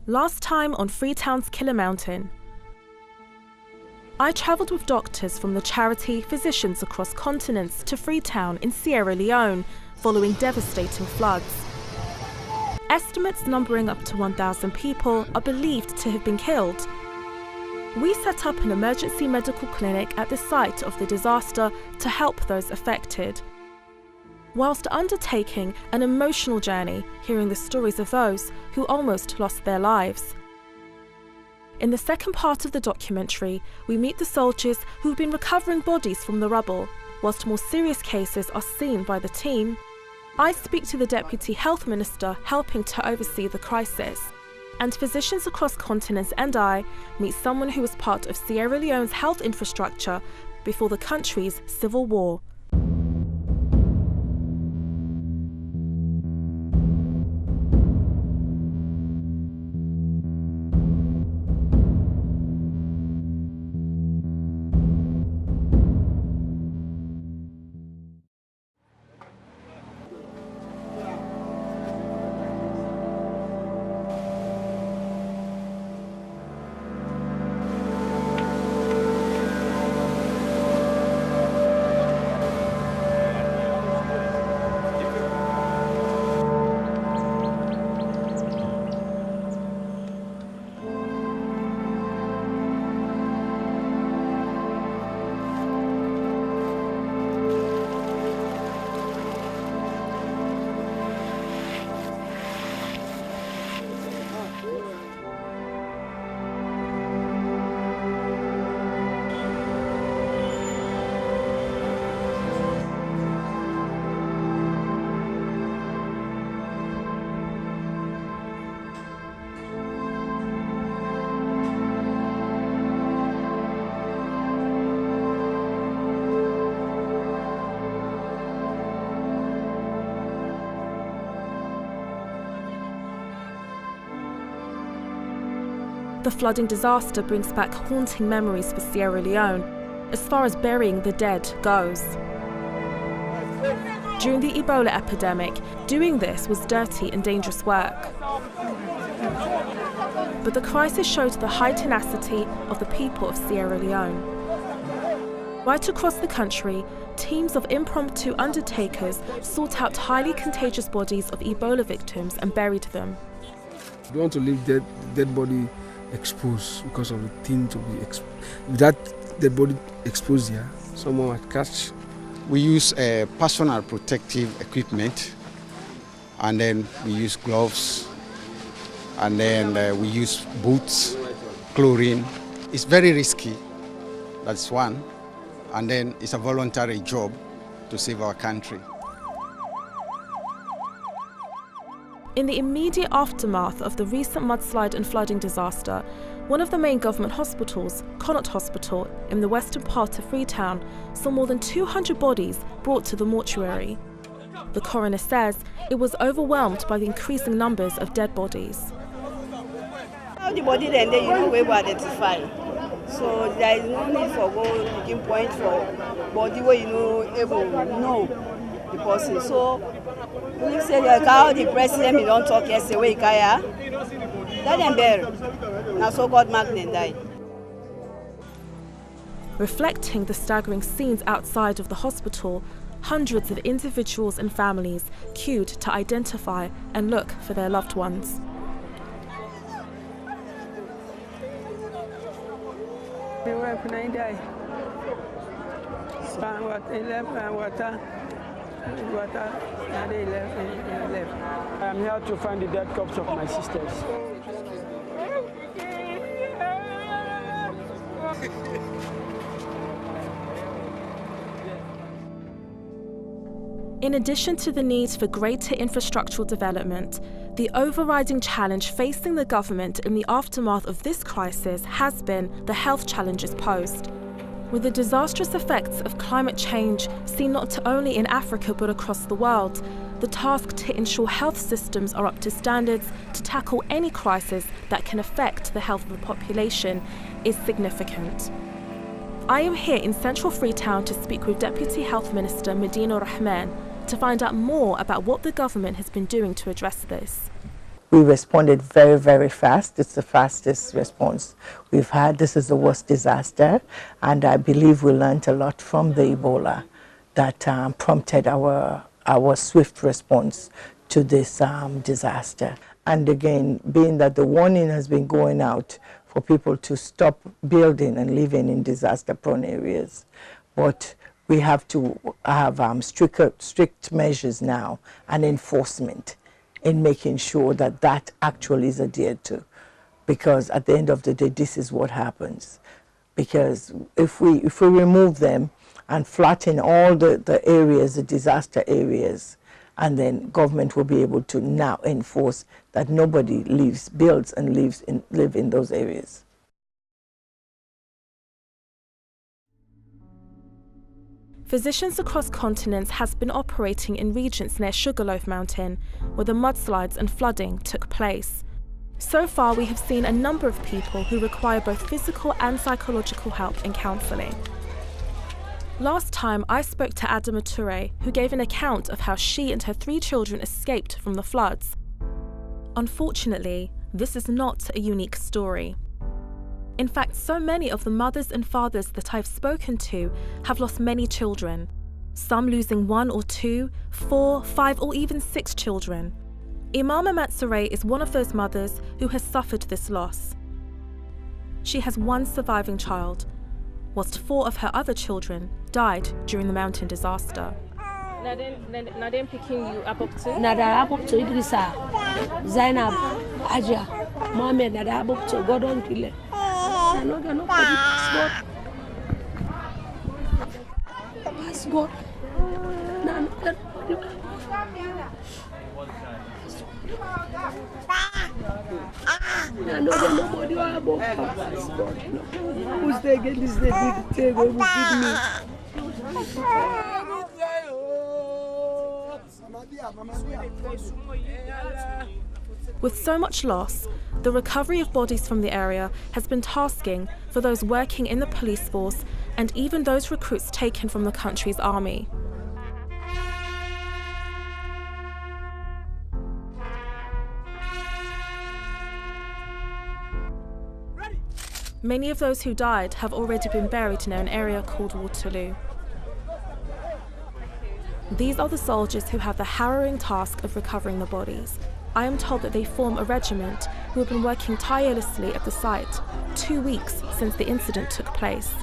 Last time on Freetown's Killer Mountain. I travelled with doctors from the charity Physicians Across Continents to Freetown in Sierra Leone following devastating floods. Estimates numbering up to 1,000 people are believed to have been killed. We set up an emergency medical clinic at the site of the disaster to help those affected, whilst undertaking an emotional journey, hearing the stories of those who almost lost their lives. In the second part of the documentary, we meet the soldiers who've been recovering bodies from the rubble, whilst more serious cases are seen by the team. I speak to the Deputy Health Minister helping to oversee the crisis, and Physicians Across Continents and I meet someone who was part of Sierra Leone's health infrastructure before the country's civil war. The flooding disaster brings back haunting memories for Sierra Leone, as far as burying the dead goes. During the Ebola epidemic, doing this was dirty and dangerous work. But the crisis showed the high tenacity of the people of Sierra Leone. Right across the country, teams of impromptu undertakers sought out highly contagious bodies of Ebola victims and buried them. We want to leave dead body exposed because of the thing to be with that dead body exposed here, someone might catch. We use personal protective equipment, and then we use gloves, and then we use boots, chlorine. It's very risky, that's one, and then it's a voluntary job to save our country. In the immediate aftermath of the recent mudslide and flooding disaster, one of the main government hospitals, Connaught Hospital, in the western part of Freetown, saw more than 200 bodies brought to the mortuary. The coroner says it was overwhelmed by the increasing numbers of dead bodies. How the body then they we will identify. So there is no need for going point for body where able to know the person. So you say like how the president we don't talk yesterday, Kaya. Let them bear. Now so God mark them die. Reflecting the staggering scenes outside of the hospital, hundreds of individuals and families queued to identify and look for their loved ones. I am here to find the dead corpse of my sisters. In addition to the need for greater infrastructural development, the overriding challenge facing the government in the aftermath of this crisis has been the health challenges posed. With the disastrous effects of climate change seen not only in Africa but across the world, the task to ensure health systems are up to standards to tackle any crisis that can affect the health of the population is significant. I am here in central Freetown to speak with Deputy Health Minister Medina Rahman to find out more about what the government has been doing to address this. We responded very, very fast. It's the fastest response we've had. This is the worst disaster, and I believe we learned a lot from the Ebola that prompted our swift response to this disaster. And again, being that the warning has been going out for people to stop building and living in disaster-prone areas, but we have to have strict measures now and enforcement in making sure that that actually is adhered to. Because at the end of the day, this is what happens. Because if we remove them and flatten all the areas, the disaster areas, and then government will be able to now enforce that nobody builds and live in those areas. Physicians Across Continents has been operating in regions near Sugarloaf Mountain, where the mudslides and flooding took place. So far, we have seen a number of people who require both physical and psychological help and counselling. Last time, I spoke to Adama Munu, who gave an account of how she and her 3 children escaped from the floods. Unfortunately, this is not a unique story. In fact, so many of the mothers and fathers that I've spoken to have lost many children, some losing 1 or 2, 4, 5 or even 6 children. Adama Munu is one of those mothers who has suffered this loss. She has 1 surviving child, whilst 4 of her other children died during the mountain disaster. Nadem picking you up to? Nada up to Idrissa, Zainab, Aja, Mohammed, Nada up to Gordon Kille. Passport. Nobody about passport. Who's there again? This day with the table with me. With so much loss, the recovery of bodies from the area has been tasking for those working in the police force and even those recruits taken from the country's army. Many of those who died have already been buried near an area called Waterloo. These are the soldiers who have the harrowing task of recovering the bodies. I am told that they form a regiment who have been working tirelessly at the site 2 weeks since the incident took place.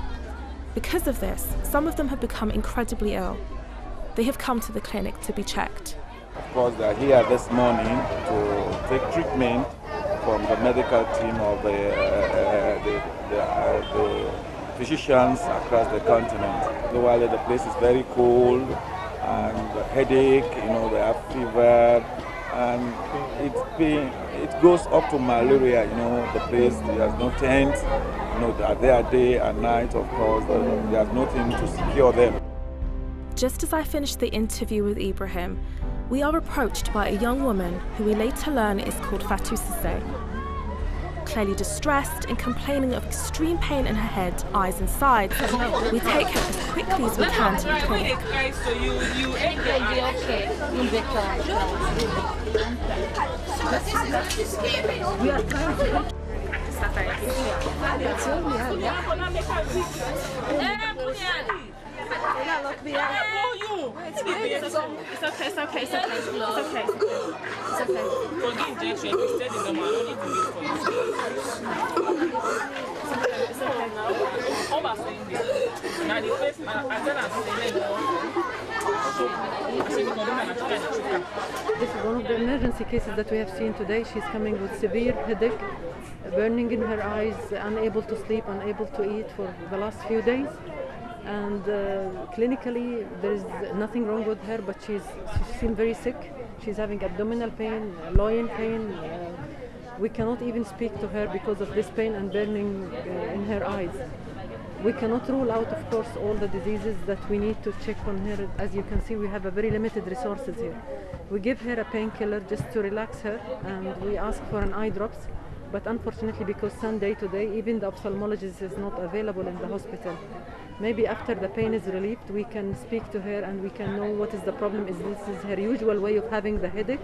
Because of this, some of them have become incredibly ill. They have come to the clinic to be checked. Of course, they are here this morning to take treatment from the medical team of the physicians across the continent. While the place is very cold and headache, they have fever, and it goes up to malaria. The place, there's no tent, they are there day and night. Of course, there's nothing to secure them. Just as I finished the interview with Ibrahim, we are approached by a young woman who we later learn is called Fatou Cissé. Clearly distressed and complaining of extreme pain in her head, eyes and sides, we take her as quickly as we can to the clinic. This is one of the emergency cases that we have seen today. She's coming with severe headache, burning in her eyes, unable to sleep, unable to eat for the last few days. And clinically, there is nothing wrong with her, but she seems very sick. She's having abdominal pain, loin pain. We cannot even speak to her because of this pain and burning in her eyes. We cannot rule out, of course, all the diseases that we need to check on her. As you can see, we have a very limited resources here. We give her a painkiller just to relax her, and we ask for an eye drops. But unfortunately, because Sunday today, even the ophthalmologist is not available in the hospital. Maybe after the pain is relieved, we can speak to her and we can know what is the problem. Is this her usual way of having the headache,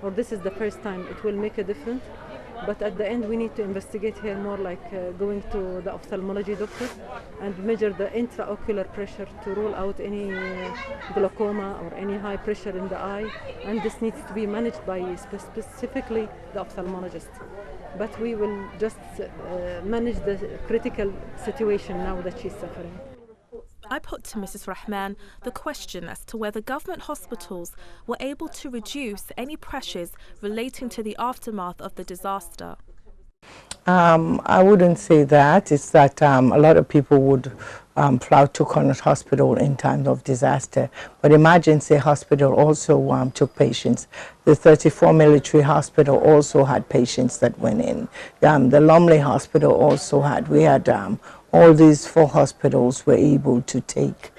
or this is the first time, it will make a difference. But at the end, we need to investigate here more, like going to the ophthalmology doctor and measure the intraocular pressure to rule out any glaucoma or any high pressure in the eye. And this needs to be managed by specifically the ophthalmologist. But we will just manage the critical situation now that she's suffering. I put to Mrs. Rahman the question as to whether government hospitals were able to reduce any pressures relating to the aftermath of the disaster. I wouldn't say that. It's that a lot of people would flout to Connaught Hospital in times of disaster. But Emergency Hospital also took patients. The 34 military hospital also had patients that went in. The Lumley Hospital also had. We had all these 4 hospitals were able to take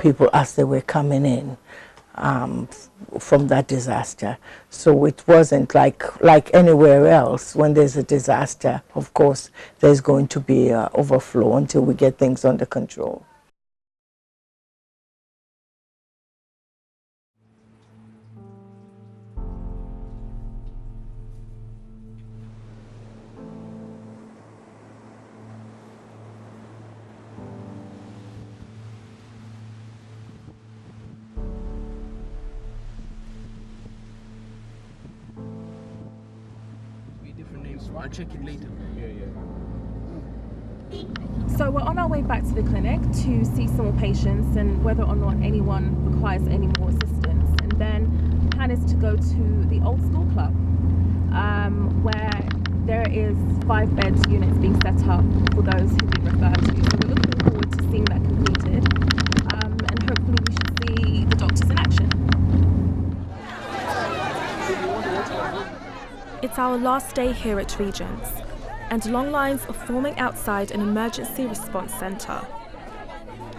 people as they were coming in from that disaster. So it wasn't like anywhere else. When there's a disaster, of course, there's going to be overflow until we get things under control. I'll check it later. So we're on our way back to the clinic to see some more patients and whether or not anyone requires any more assistance. And then the plan is to go to the old school club where there is 5-bed units being set up for those who've been referred to. So we're looking forward to seeing that completed and hopefully we should see the doctors in action. It's our last day here at Regents, and long lines are forming outside an emergency response centre.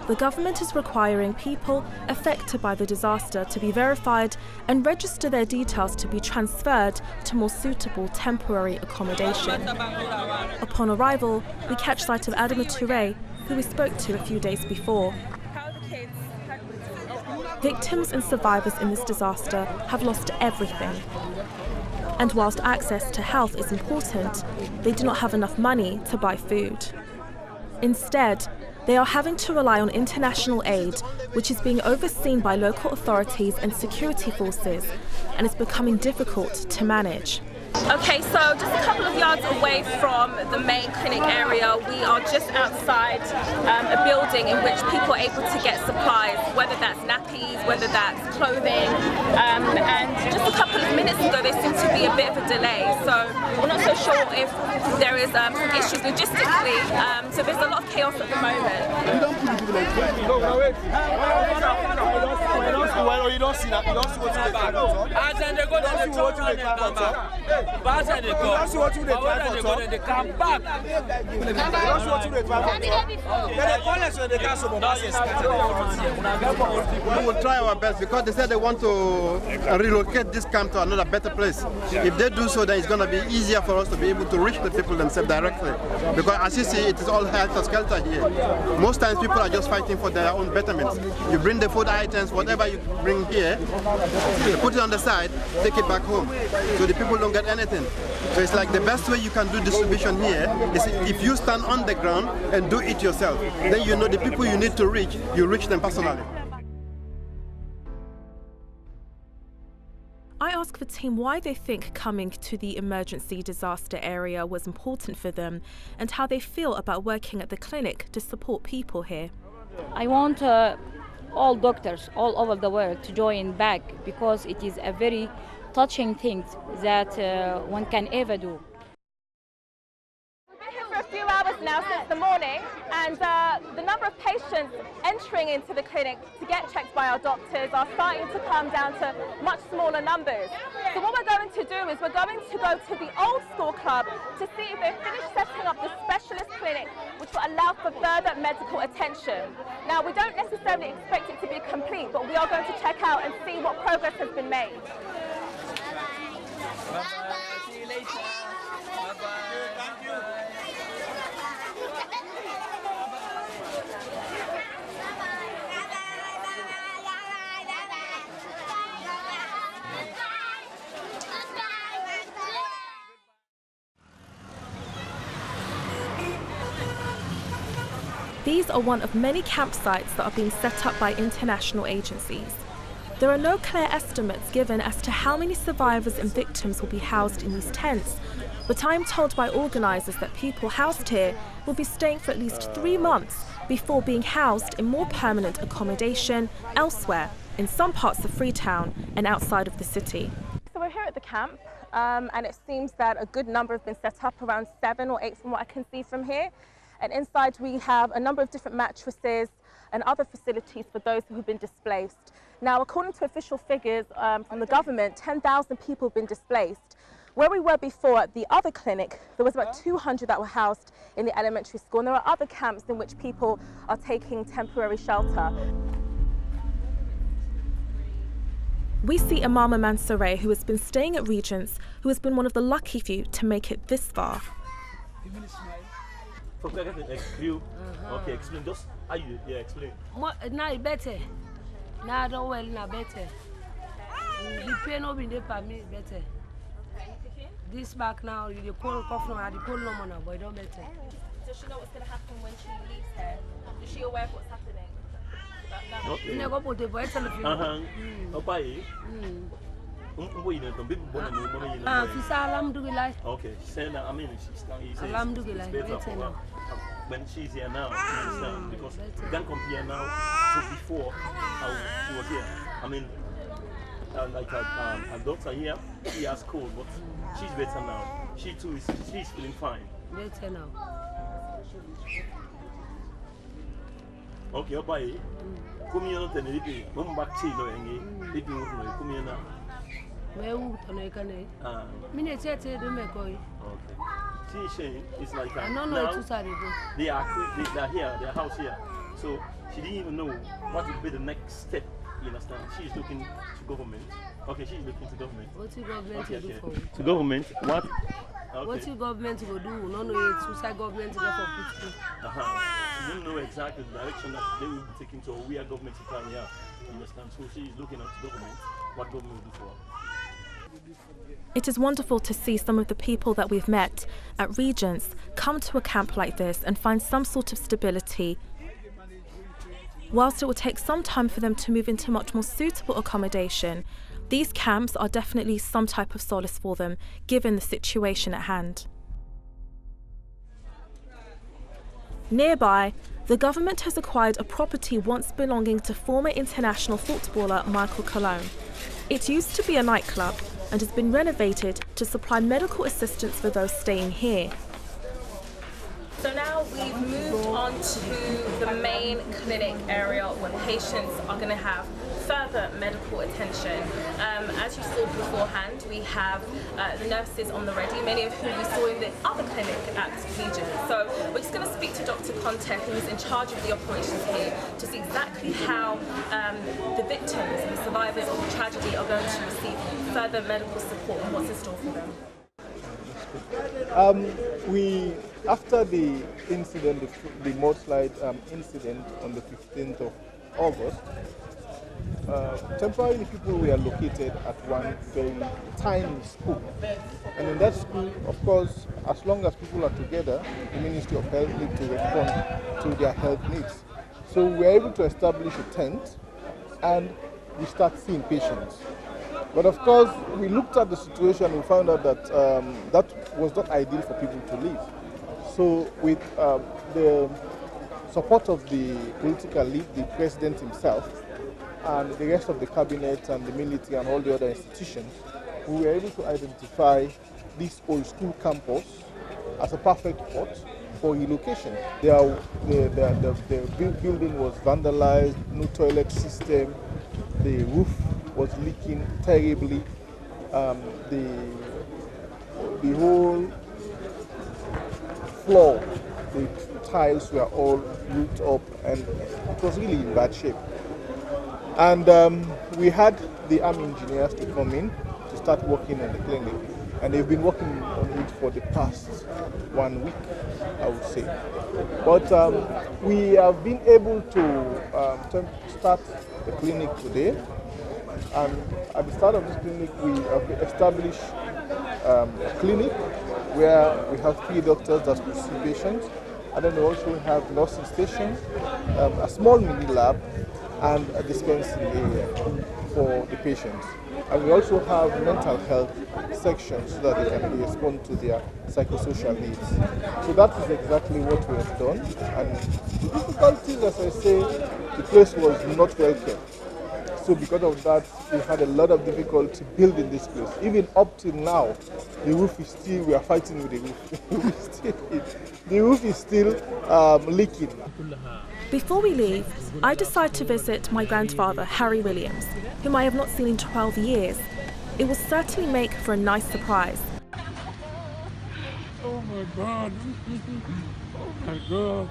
The government is requiring people affected by the disaster to be verified and register their details to be transferred to more suitable temporary accommodation. Upon arrival, we catch sight of Adama Munu, who we spoke to a few days before. Victims and survivors in this disaster have lost everything. And whilst access to health is important, they do not have enough money to buy food. Instead, they are having to rely on international aid, which is being overseen by local authorities and security forces, and is becoming difficult to manage. Okay, so just a couple of yards away from the main clinic area, we are just outside a building in which people are able to get supplies, whether that's nappies, whether that's clothing, and just a couple of minutes ago there seemed to be a bit of a delay, so we're not so sure if there is some issues logistically, so there's a lot of chaos at the moment. You don't see that, you don't see what's in the Bad they go. That's what you they come back. That's what you they travel. They call us when they can some buses. We will try our best because they said they want to relocate this camp to another better place. If they do so, then it's going to be easier for us to be able to reach the people themselves directly. Because as you see, it is all helter-skelter here. Most times people are just fighting for their own betterments. You bring the food items, whatever you bring here, you put it on the side, take it back home. So the people don't get anything. So it's like the best way you can do distribution here is if you stand on the ground and do it yourself. Then you know the people you need to reach, you reach them personally. I asked the team why they think coming to the emergency disaster area was important for them and how they feel about working at the clinic to support people here. I want all doctors all over the world to join back because it is a very touching thing that one can ever do. We've been here for a few hours now since the morning, and the number of patients entering into the clinic to get checked by our doctors are starting to come down to much smaller numbers. So what we're going to do is we're going to go to the old school club to see if they've finished setting up the specialist clinic, which will allow for further medical attention. Now, we don't necessarily expect it to be complete, but we are going to check out and see what progress has been made. Bye-bye. See you later. Bye-bye. Thank you. These are one of many campsites that are being set up by international agencies. There are no clear estimates given as to how many survivors and victims will be housed in these tents, but I'm told by organisers that people housed here will be staying for at least 3 months before being housed in more permanent accommodation elsewhere, in some parts of Freetown and outside of the city. So we're here at the camp, and it seems that a good number have been set up, around 7 or 8 from what I can see from here. And inside we have a number of different mattresses and other facilities for those who have been displaced. Now, according to official figures from the government, 10,000 people have been displaced. Where we were before at the other clinic, there was about 200 that were housed in the elementary school, and there are other camps in which people are taking temporary shelter. We see Adama Munu, who has been staying at Regents, who has been one of the lucky few to make it this far. Okay, explain. Just how you explain. Now better. Now don't well, now better. The pain will be there for me better. This back now, you call cough now, the call no more now, but don't better. Does she know what's going to happen when she leaves here? Is she aware of what's happening? You never put the voice on the field. Okay, saying I mean, she's better when she's here now, you understand? Because you can't compare now to before how she was here. I mean, like her daughter here, she has cold, but she's better now. She too she's feeling fine. Better now. Okay, bye. Come here, not any. Mom back to you, come here now. Okay. It's like I don't know they are here, their house here. So she didn't even know what would be the next step. You understand? She's looking to government. Okay, she's looking to government. What's the government to do for you? To government? What? Okay. What's the government will do? No, it's suicide government to go for people. She didn't know exactly the direction that they will be taking to, or we are government to carry out. You understand? So she's looking at government, what government will do for her. It is wonderful to see some of the people that we've met at Regents come to a camp like this and find some sort of stability. Whilst it will take some time for them to move into much more suitable accommodation, these camps are definitely some type of solace for them, given the situation at hand. Nearby, the government has acquired a property once belonging to former international footballer Michael Cologne. It used to be a nightclub and has been renovated to supply medical assistance for those staying here. So now we've moved on to the main clinic area where patients are going to have further medical attention. As you saw beforehand, we have the nurses on the ready, many of whom we saw in the other clinic at Regent. So we're just going to speak to Dr. Conte, who's in charge of the operations here, to see exactly how the victims and the survivors of the tragedy are going to receive further medical support and what's in store for them. After the incident, the mudslide incident on the 15th of August, temporarily people were located at one very tiny school. And in that school, of course, as long as people are together, the Ministry of Health needs to respond to their health needs. So we were able to establish a tent and we start seeing patients. But of course, we looked at the situation and we found out that that was not ideal for people to live. So with the support of the political lead, the president himself, and the rest of the cabinet and the military and all the other institutions, we were able to identify this old school campus as a perfect spot for relocation. The building was vandalized, no toilet system, the roof was leaking terribly, the whole floor, the tiles were all roofed up and it was really in bad shape. And we had the army engineers to come in to start working on the clinic, and they've been working on it for the past 1 week, I would say. But we have been able to start the clinic today, and at the start of this clinic we have established a clinic where we have 3 doctors that will see patients, And then we also have nursing station, a small mini lab, and a dispensing area for the patients. And we also have mental health sections so that they can respond to their psychosocial needs. So that is exactly what we have done. And the difficulties, as I say, the place was not well kept. So because of that, we had a lot of difficulty building this place. Even up till now, the roof is still, we are fighting with the roof. The roof is still leaking. Before we leave, I decide to visit my grandfather, Harry Williams, whom I have not seen in 12 years. It will certainly make for a nice surprise. Oh my God. Oh my God.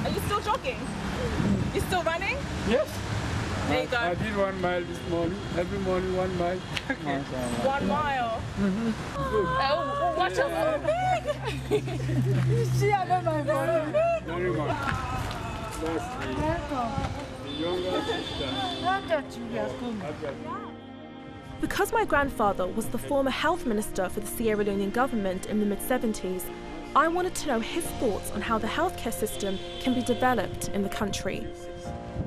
Are you still jogging? You still running? Yes. There you go. I did 1 mile this morning. Every morning 1 mile. 1 mile. Oh, watch out, so big! See, I know my body. Very much. That's the younger sister. Because my grandfather was the former health minister for the Sierra Leonean government in the mid-70s, I wanted to know his thoughts on how the healthcare system can be developed in the country.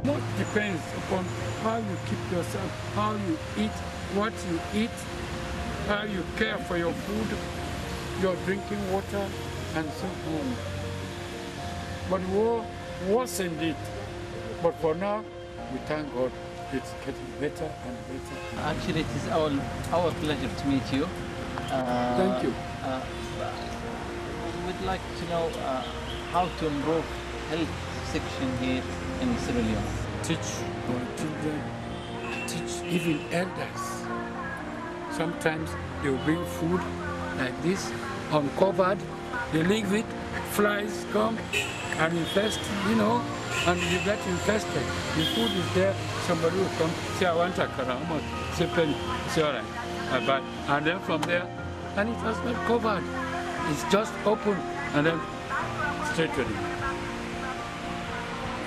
It depends upon how you keep yourself, how you eat, what you eat, how you care for your food, your drinking water, and so on. But war worsened it. But for now, we thank God it's getting better and better. Actually, it is our pleasure to meet you. Thank you. We'd like to know how to improve health section here in Sierra Leone. Teach our children, teach even elders. Sometimes they will bring food like this, uncovered, they leave it, flies come and infest, and you get infested. The food is there, somebody will come, say, I want a karama, say, penny, say, all right, I buy. And then from there, and it was not covered. It's just open and then straight to them.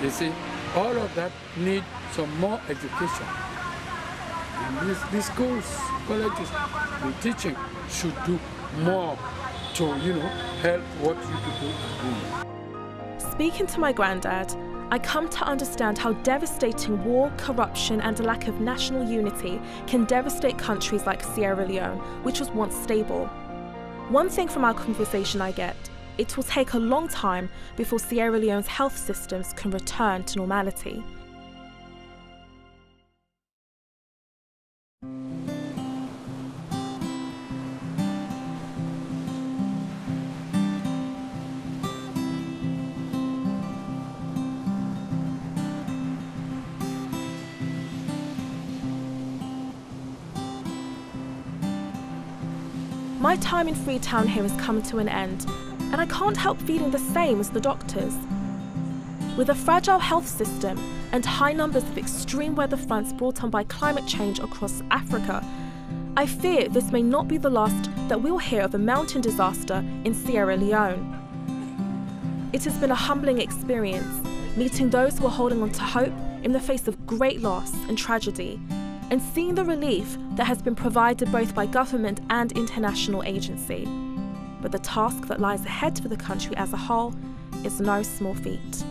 You see, all of that need some more education. And the schools, colleges, the teaching should do more to, help what you people are doing. Speaking to my granddad, I come to understand how devastating war, corruption and a lack of national unity can devastate countries like Sierra Leone, which was once stable. One thing from our conversation I get, it will take a long time before Sierra Leone's health systems can return to normality. My time in Freetown here is coming to an end, and I can't help feeling the same as the doctors. With a fragile health system and high numbers of extreme weather fronts brought on by climate change across Africa, I fear this may not be the last that we'll hear of a mountain disaster in Sierra Leone. It has been a humbling experience, meeting those who are holding on to hope in the face of great loss and tragedy, and seeing the relief that has been provided both by government and international agency. But the task that lies ahead for the country as a whole is no small feat.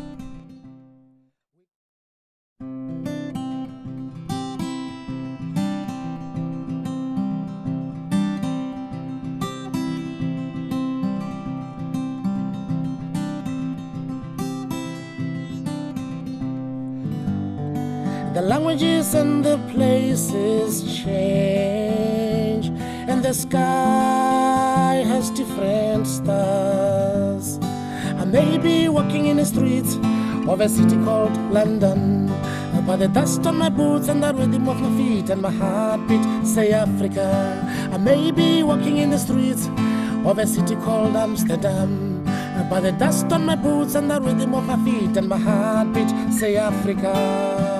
The languages and the places change, and the sky has different stars. I may be walking in the streets of a city called London, but the dust on my boots and the rhythm of my feet and my heartbeat say Africa. I may be walking in the streets of a city called Amsterdam, but the dust on my boots and the rhythm of my feet and my heartbeat say Africa.